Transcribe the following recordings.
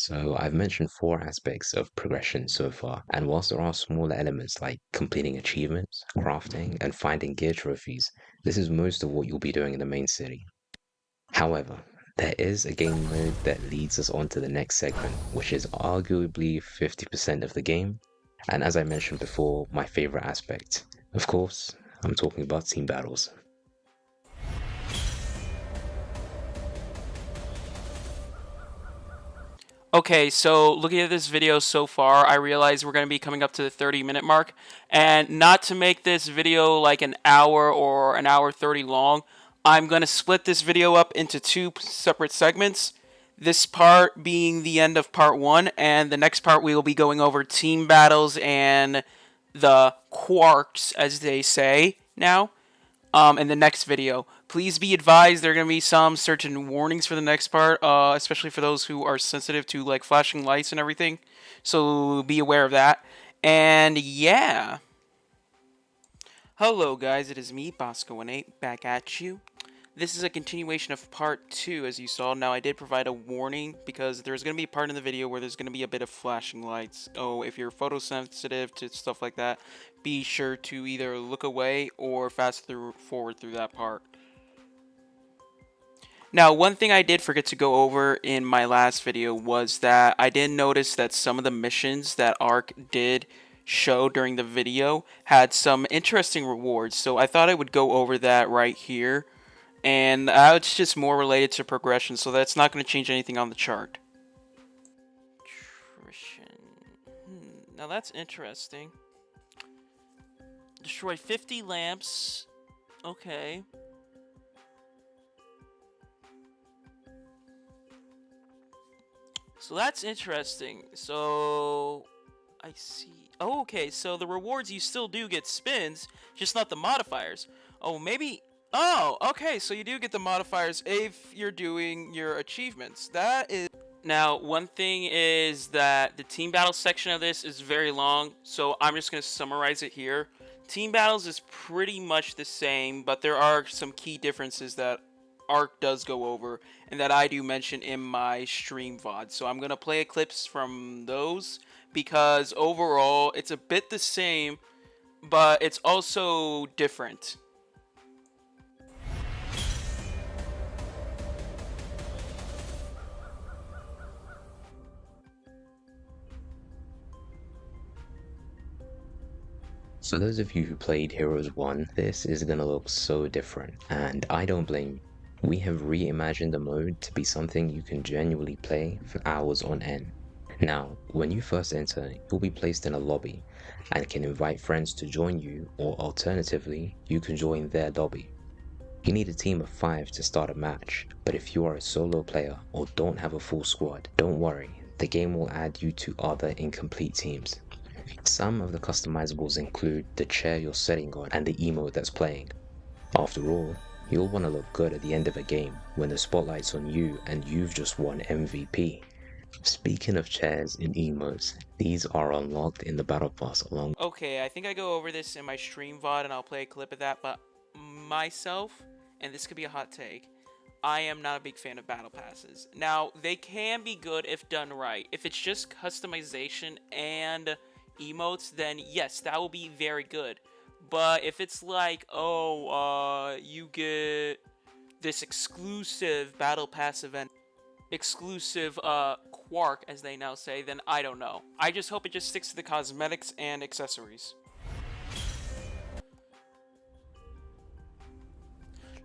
So I've mentioned four aspects of progression so far, and whilst there are smaller elements like completing achievements, crafting, and finding gear trophies, this is most of what you'll be doing in the main city. However, there is a game mode that leads us on to the next segment, which is arguably 50% of the game, and as I mentioned before, my favorite aspect. Of course, I'm talking about team battles. Okay, so looking at this video so far, I realize we're going to be coming up to the 30-minute mark. And not to make this video like an hour or an hour 30 long, I'm going to split this video up into two separate segments. This part being the end of part one, and the next part we will be going over team battles and the Quarks, as they say now, in the next video. Please be advised there are going to be some certain warnings for the next part, especially for those who are sensitive to like flashing lights and everything. So be aware of that. And yeah. Hello guys, it is me, Bosco18, back at you. This is a continuation of part 2, as you saw. Now, I did provide a warning because there's going to be a part in the video where there's going to be a bit of flashing lights. Oh, if you're photosensitive to stuff like that, be sure to either look away or fast forward through that part. Now, one thing I did forget to go over in my last video was that I did notice that some of the missions that Ark did show during the video had some interesting rewards. So I thought I would go over that right here. And it's just more related to progression, so that's not going to change anything on the chart. Now that's interesting. Destroy 50 lamps. Okay. So that's interesting. So I see. Oh, okay, so the rewards you still do get spins, just not the modifiers. Oh, maybe. Oh, okay, so you do get the modifiers if you're doing your achievements. That is... Now, one thing is that the team battle section of this is very long, so I'm just going to summarize it here. Team battles is pretty much the same, but there are some key differences that Ark does go over, and that I do mention in my stream VOD. So I'm going to play clips from those, because overall, it's a bit the same, but it's also different. So those of you who played Heroes 1, this is gonna look so different, and I don't blame you. We have reimagined the mode to be something you can genuinely play for hours on end. Now, when you first enter, you'll be placed in a lobby, and can invite friends to join you, or alternatively, you can join their lobby. You need a team of 5 to start a match, but if you are a solo player or don't have a full squad, don't worry, the game will add you to other incomplete teams. Some of the customizables include the chair you're sitting on and the emote that's playing. After all, you'll want to look good at the end of a game when the spotlight's on you and you've just won MVP. Speaking of chairs and emotes, these are unlocked in the Battle Pass along. Okay, I think I go over this in my stream VOD and I'll play a clip of that, but myself, and this could be a hot take, I am not a big fan of battle passes. Now, they can be good if done right. If it's just customization and emotes, then yes, that will be very good. But if it's like, oh, you get this exclusive battle pass event, exclusive Quark, as they now say, then I don't know. I just hope it just sticks to the cosmetics and accessories.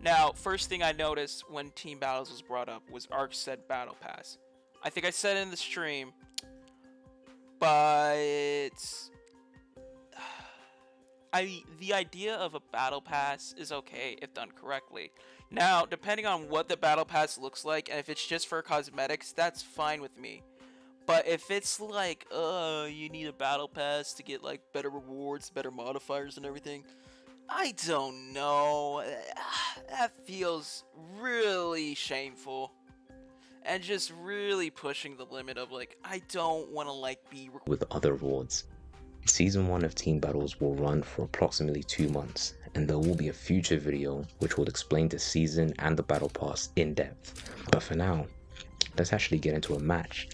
Now, first thing I noticed when Team Battles was brought up was Ark said Battle Pass. I think I said it in the stream, but the idea of a battle pass is okay if done correctly. Now, depending on what the battle pass looks like, and if it's just for cosmetics, that's fine with me. But if it's like, you need a battle pass to get like better rewards, better modifiers and everything, I don't know. That feels really shameful. And just really pushing the limit of like, I don't want to like be with other rewards. Season 1 of Team Battles will run for approximately 2 months, and there will be a future video which will explain the season and the Battle Pass in depth. But for now, let's actually get into a match.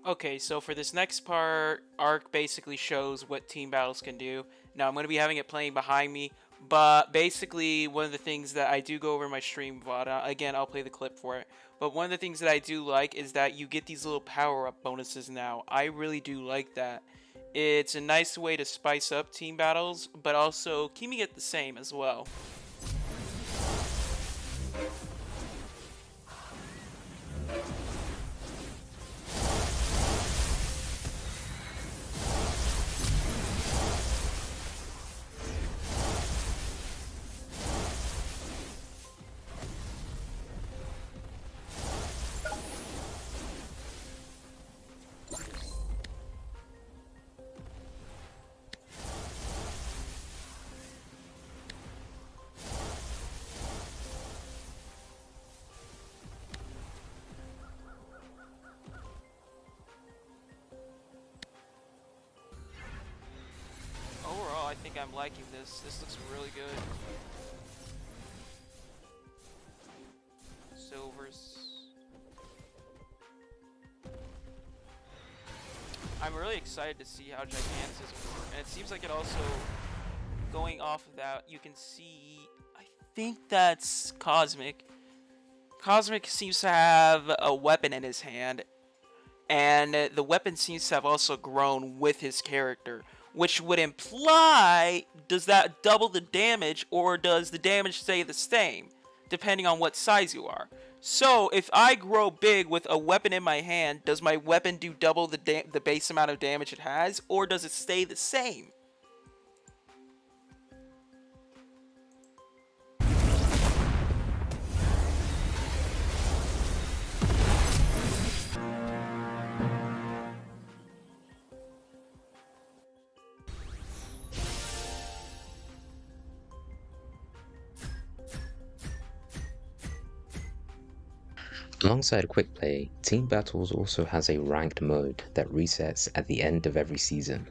Okay, so for this next part, Ark basically shows what team battles can do. Now I'm going to be having it playing behind me, but basically one of the things that I do go over in my stream VOD, again, I'll play the clip for it, but one of the things that I do like is that you get these little power-up bonuses now. I really do like that. It's a nice way to spice up team battles, but also keeping it the same as well. Overall, I think I'm liking this. This looks really good. Silvers. I'm really excited to see how Gigantism works, and it seems like it also, going off of that, you can see, I think that's Cosmic. Cosmic seems to have a weapon in his hand, and the weapon seems to have also grown with his character, which would imply, does that double the damage, or does the damage stay the same, depending on what size you are? So, if I grow big with a weapon in my hand, does my weapon do double the base amount of damage it has, or does it stay the same? Alongside Quick Play, Team Battles also has a ranked mode that resets at the end of every season.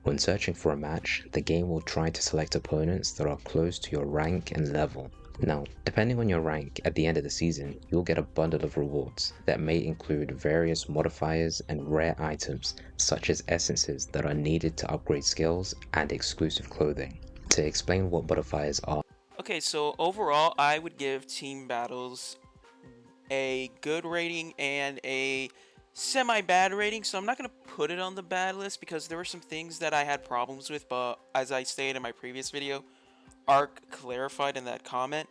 When searching for a match, the game will try to select opponents that are close to your rank and level. Now, depending on your rank at the end of the season, you'll get a bundle of rewards that may include various modifiers and rare items, such as essences that are needed to upgrade skills and exclusive clothing. To explain what modifiers are, Okay, so overall, I would give Team Battles a good rating and a semi-bad rating, so I'm not going to put it on the bad list because there were some things that I had problems with, but as I stated in my previous video, Ark clarified in that comment.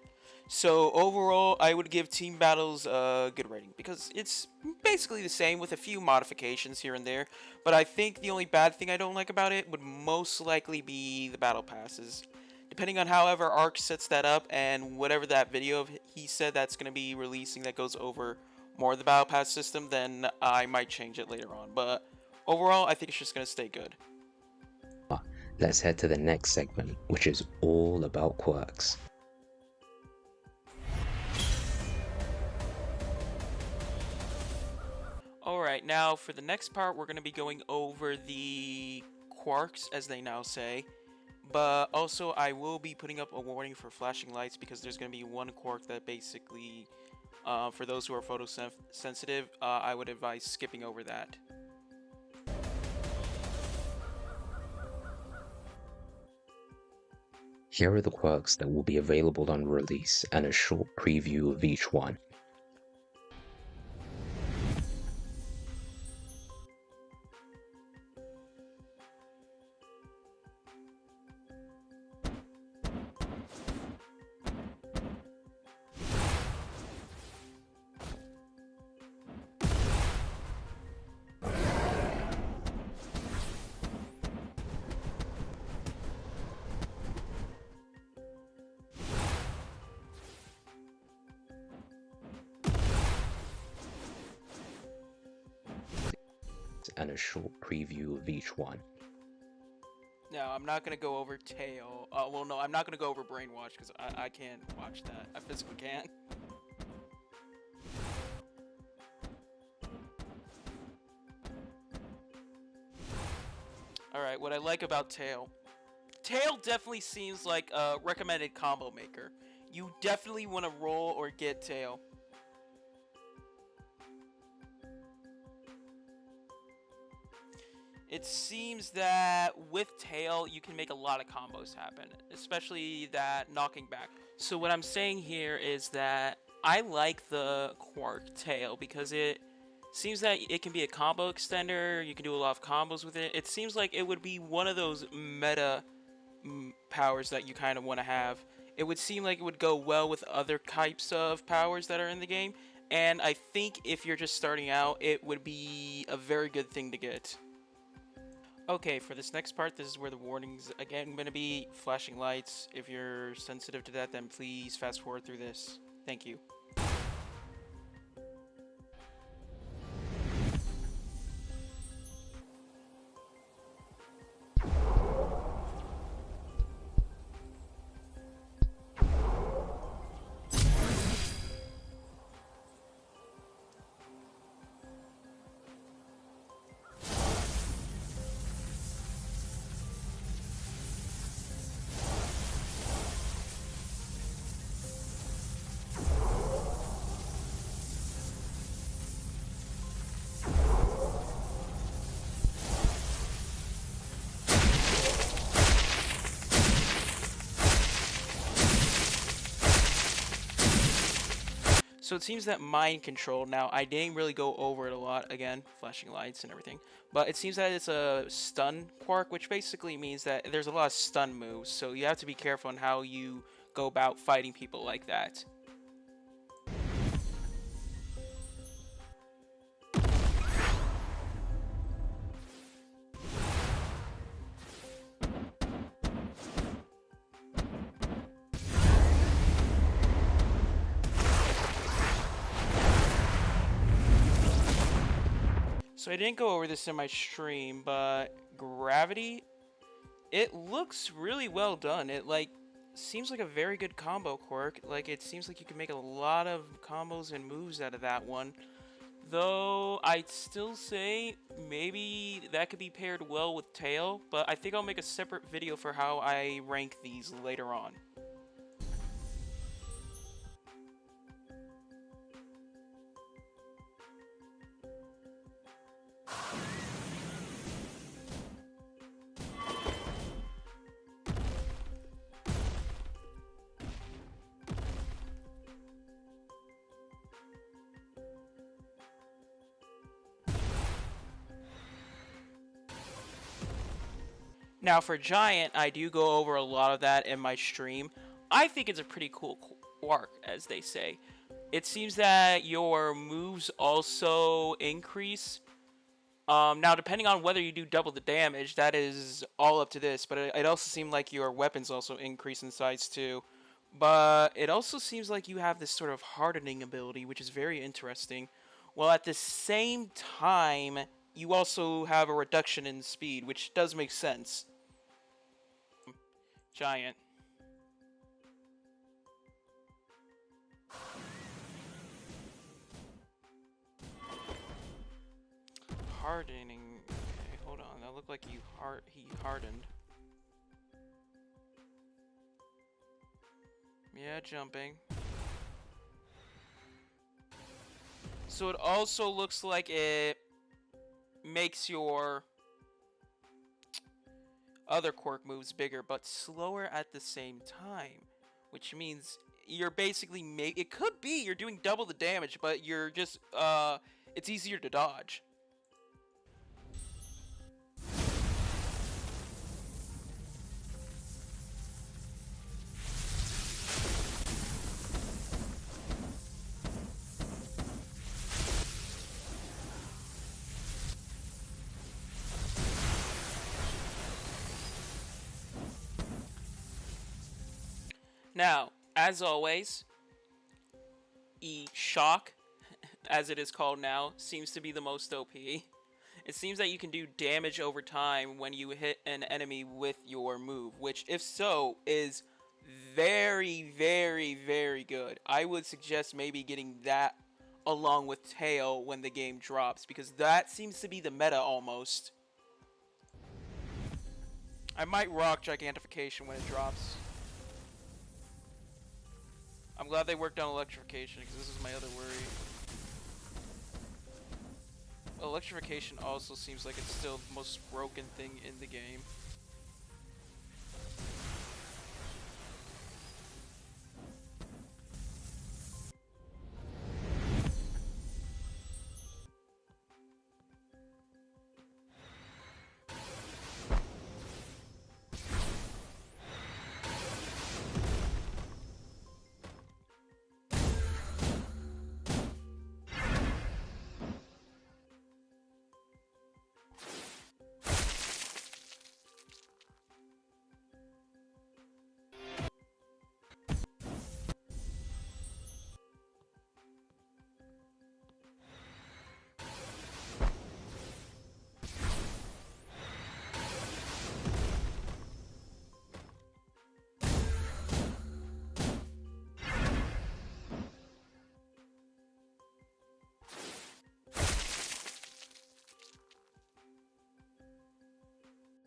So overall, I would give Team Battles a good rating because it's basically the same with a few modifications here and there, but I think the only bad thing I don't like about it would most likely be the battle passes. Depending on however Ark sets that up and whatever that video he said that's going to be releasing that goes over more of the battle pass system, then I might change it later on. But overall, I think it's just going to stay good. let's head to the next segment, which is all about quirks. Alright, now for the next part, we're going to be going over the Quarks, as they now say. But also, I will be putting up a warning for flashing lights because there's going to be one Quark that basically, for those who are photosensitive, I would advise skipping over that. Here are the quirks that will be available on release and a short preview of each one. And a short preview of each one. Now, I'm not going to go over Tail. Well, no, I'm not going to go over Brainwash because I can't watch that. I physically can't. Alright, what I like about Tail. Tail definitely seems like a recommended combo maker. You definitely want to roll or get Tail. it seems that with tail, you can make a lot of combos happen, especially that knocking back. So what I'm saying here is that I like the Quark tail because it seems that it can be a combo extender. You can do a lot of combos with it. It seems like it would be one of those meta powers that you kind of want to have. It would seem like it would go well with other types of powers that are in the game. And I think if you're just starting out, it would be a very good thing to get. Okay, for this next part, this is where the warnings again going to be flashing lights. If you're sensitive to that, then please fast forward through this. Thank you. So it seems that mind control, now I didn't really go over it a lot, again, flashing lights and everything, but it seems that it's a stun Quark, which basically means that there's a lot of stun moves, so you have to be careful on how you go about fighting people like that. So I didn't go over this in my stream, but gravity, it looks really well done. It seems like a very good combo quirk. Like it seems like you can make a lot of combos and moves out of that one. Though I'd still say maybe that could be paired well with tail, but I think I'll make a separate video for how I rank these later on. Now for Giant, I do go over a lot of that in my stream. I think it's a pretty cool Quark, as they say. It seems that your moves also increase. Now, depending on whether you do double the damage, that is all up to this, but it also seemed like your weapons also increase in size too. But it also seems like you have this sort of hardening ability, which is very interesting. While at the same time, you also have a reduction in speed, which does make sense. Giant. Hardening. Okay, hold on. That looked like he hardened. Yeah, jumping. So it also looks like it makes your other quirk moves bigger, but slower at the same time, which means you're basically it could be you're doing double the damage, but you're just it's easier to dodge. Now, as always, Shock, as it is called now, seems to be the most OP. It seems that you can do damage over time when you hit an enemy with your move, which, if so, is very, very, very good. I would suggest maybe getting that along with Tail when the game drops, because that seems to be the meta almost. I might rock Gigantification when it drops. I'm glad they worked on electrification, because this is my other worry. electrification also seems like it's still the most broken thing in the game.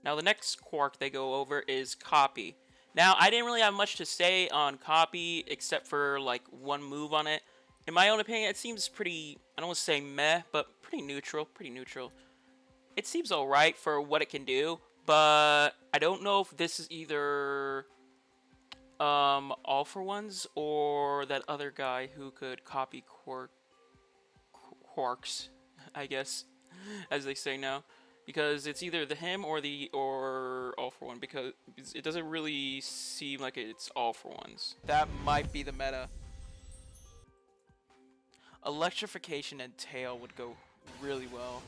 Now the next Quark they go over is copy. Now I didn't really have much to say on copy except for like one move on it. In my own opinion, it seems pretty, I don't want to say meh, but pretty neutral, It seems alright for what it can do, but I don't know if this is either All for Ones or that other guy who could copy Quarks, I guess, as they say now, because it's either the him or All for One, because it doesn't really seem like it's All for Ones. That might be the meta. Electrification and tail would go really well.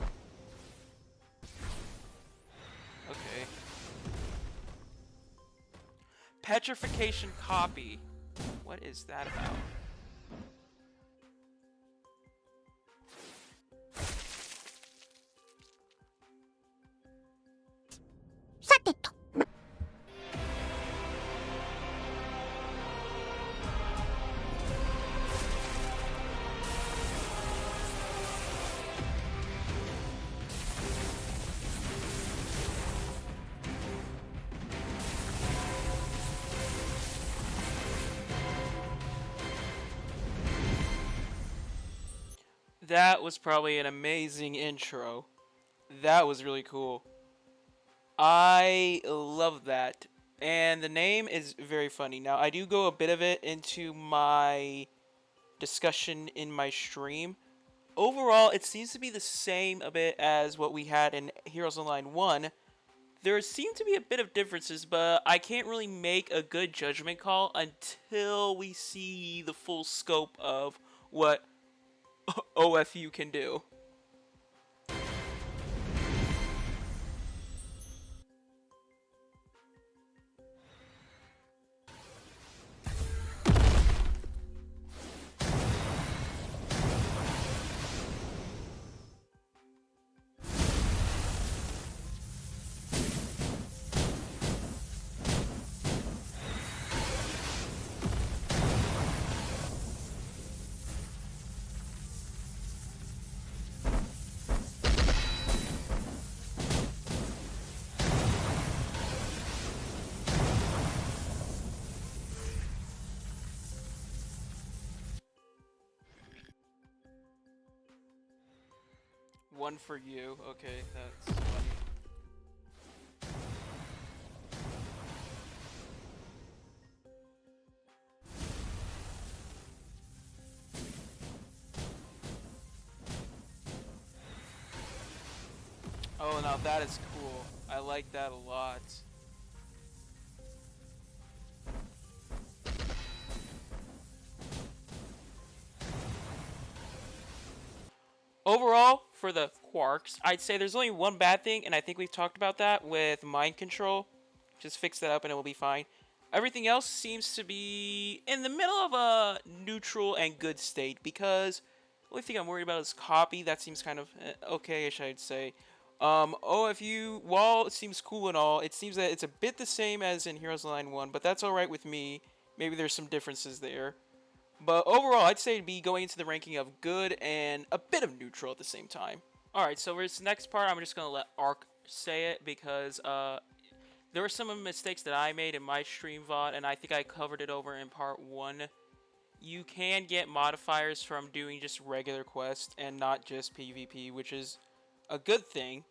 Okay. Petrification copy. What is that about? That was probably an amazing intro. That was really cool. I love that. And the name is very funny. Now, I do go a bit of it into my discussion in my stream. Overall, it seems to be the same a bit as what we had in Heroes Online 1. There seem to be a bit of differences, but I can't really make a good judgment call until we see the full scope of what OFU can do. One for you. Okay, that's funny. Oh, now that is cool. I like that a lot. Overall, for the Quarks, I'd say there's only one bad thing, and I think we've talked about that with mind control. Just fix that up and it will be fine. Everything else seems to be in the middle of a neutral and good state, because the only thing I'm worried about is copy. That seems kind of okay-ish, I'd say. OFU, while it seems cool and all, it seems that it's a bit the same as in Heroes Online 1, but that's alright with me. Maybe there's some differences there. But overall, I'd say it'd be going into the ranking of good and a bit of neutral at the same time. Alright, so for this next part, I'm just going to let Ark say it, because there were some mistakes that I made in my stream VOD, and I think I covered it over in part 1. You can get modifiers from doing just regular quests and not just PvP, which is a good thing.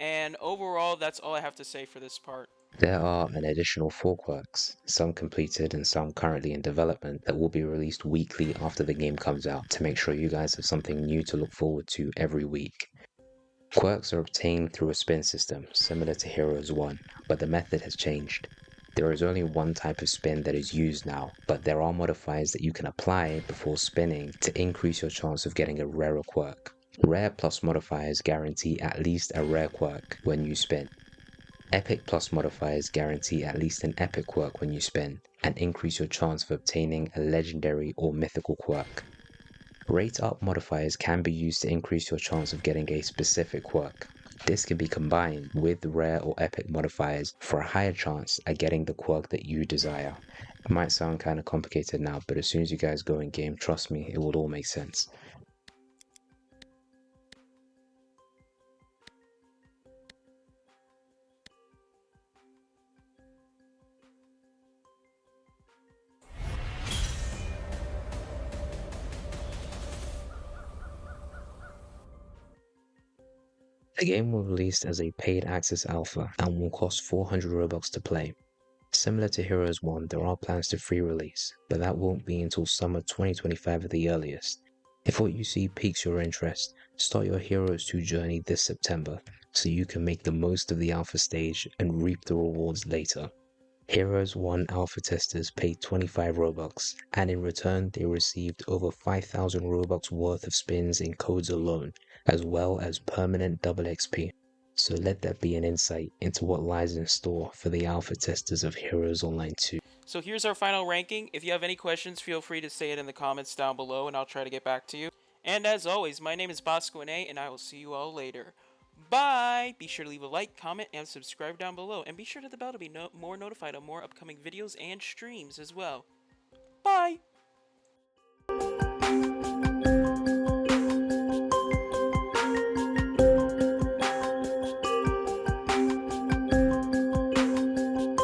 And overall, that's all I have to say for this part. There are an additional 4 quirks, some completed and some currently in development, that will be released weekly after the game comes out to make sure you guys have something new to look forward to every week. Quirks are obtained through a spin system, similar to Heroes 1, but the method has changed. There is only one type of spin that is used now, but there are modifiers that you can apply before spinning to increase your chance of getting a rarer quirk. Rare plus modifiers guarantee at least a rare quirk when you spin. Epic plus modifiers guarantee at least an epic quirk when you spin, and increase your chance of obtaining a legendary or mythical quirk. Rate up modifiers can be used to increase your chance of getting a specific quirk. This can be combined with rare or epic modifiers for a higher chance at getting the quirk that you desire. It might sound kind of complicated now, but as soon as you guys go in game, trust me, it will all make sense. The game will release as a paid access alpha and will cost 400 Robux to play. Similar to Heroes 1, there are plans to free release, but that won't be until summer 2025 at the earliest. If what you see piques your interest, start your Heroes 2 journey this September so you can make the most of the alpha stage and reap the rewards later. Heroes 1 alpha testers paid 25 Robux, and in return they received over 5,000 Robux worth of spins in codes alone, as well as permanent double XP. So let that be an insight into what lies in store for the alpha testers of Heroes Online 2. So here's our final ranking. If you have any questions, feel free to say it in the comments down below and I'll try to get back to you. And as always, my name is Bosco and I will see you all later. Bye! Be sure to leave a like, comment, and subscribe down below. And be sure to hit the bell to be more notified of more upcoming videos and streams as well. Bye!